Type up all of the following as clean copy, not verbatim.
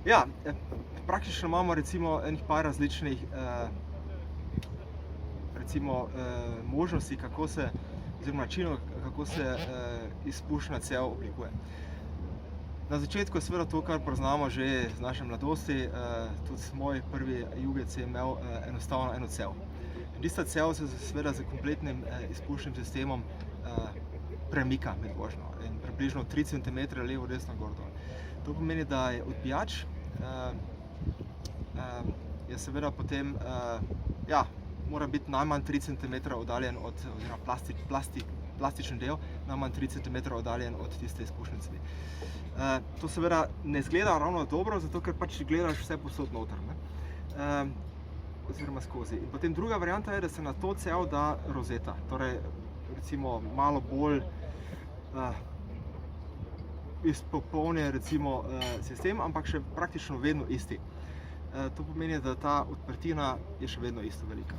Ja, praktično imamo recimo enih par različnih možnosti, kako se, oziroma načinov, kako se izpušna cev oblikuje. Na začetku je seveda to, kar poznamo že z naše mladosti, tudi moj prvi jugec je imel enostavno eno cev. In tista cev se seveda z kompletnim izpušnim sistemom premika med vožnjo in približno 3 cm levo, desno, gor, dol. To pomeni, da je odbijač je seveda potem, mora biti najmanj 3 cm oddaljen od, oziroma plastičen del, najmanj 3 cm oddaljen od tiste izpušne cevi. To seveda ne izgleda ravno dobro, zato ker pač gledaš vse povsod noter, oziroma skozi. In potem druga varianta je, da se na to cev da rozeta, torej recimo malo bolj izpopolnjen recimo sistem, ampak še praktično vedno isti. To pomeni, da ta odprtina je še vedno isto velika.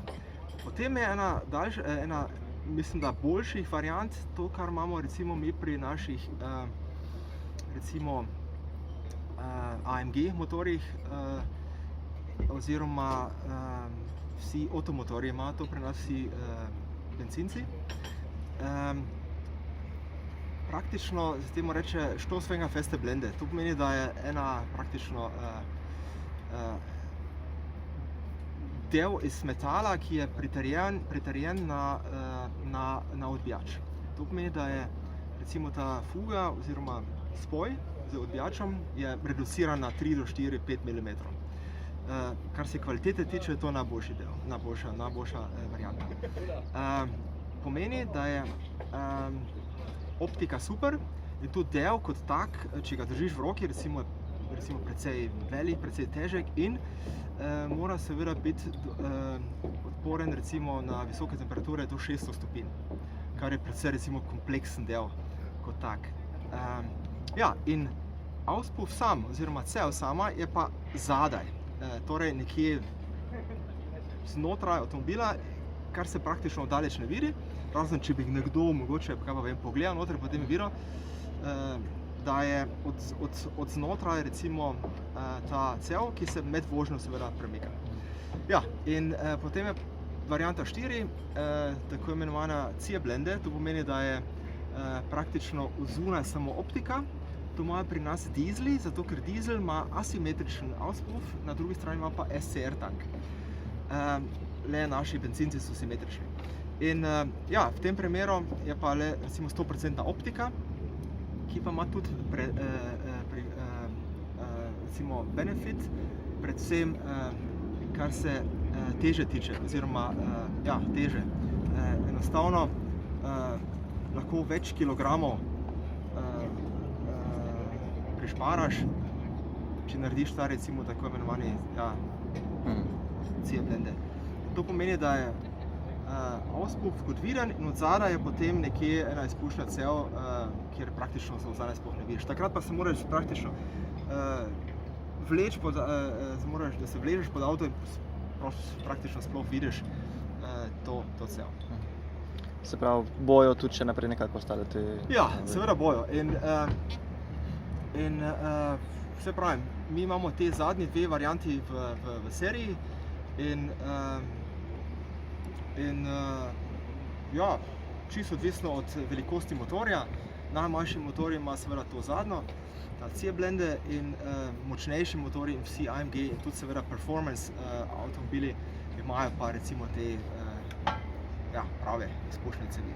Potem je ena mislim, da boljših variant, to, kar imamo recimo mi pri naših recimo AMG motorjih, oziroma vsi avtomotorji imajo to, pri nas vsi bencinci. Praktično se temu reče Stoßfänger feste Blende. To pomeni, da je ena praktično del iz metala, ki je pritrjen na odbijač. To pomeni, da je recimo ta fuga oziroma spoj z odbijačem je reduciran na 3 do 4, 5 mm. Kar se kvalitete tiče, je to najboljši del, najboljša varianta. Pomeni, da je optika super in tudi del kot tak, če ga držiš v roki, recimo precej velik, precej težek in mora seveda biti odporen recimo na visoke temperature do 600 stopinj, kar je precej recimo kompleksen del kot tak. In auspuff sam, oziroma cev sama, je pa zadaj, torej nekje znotraj avtomobila, kar se praktično daleč ne vidi, razen če bi nekdo mogoče, pogledal noter, potem bi videl, da je od znotraj recimo ta cev, ki se med vožnjo seveda premika. In potem je varianta 4, tako imenovana C-blende, to pomeni, da je praktično zunaj samo optika. To imajo pri nas dizli, zato ker dizel ima asimetričen auspuff, na drugi strani ima pa SCR tank. Le naši bencinci so simetrični. In v tem primeru je pa le recimo 100% optika, ki pa ima tudi recimo benefit, predvsem kar se teže tiče, oziroma teže. Enostavno lahko več kilogramov prišparaš, če narediš ta recimo tako imenovani C-blende. To pomeni, da je auspuff kot viden in od zadaj je potem nekje ena izpušna cev, kjer praktično se od zadaj sploh ne vidiš. Takrat pa se moraš praktično vleči, da se vležeš pod avto in praktično sploh vidiš to cev. Se pravi, bojo tudi še naprej nekako ostale te... Ja, seveda bojo. In se pravim, mi imamo te zadnji dve varianti v seriji in čisto odvisno od velikosti motorja. Najmanjši motor ima seveda to zadnjo, ta C-blende, in močnejši motorji in vsi AMG in tudi seveda performance avtomobili imajo pa recimo te prave izpušne cevi.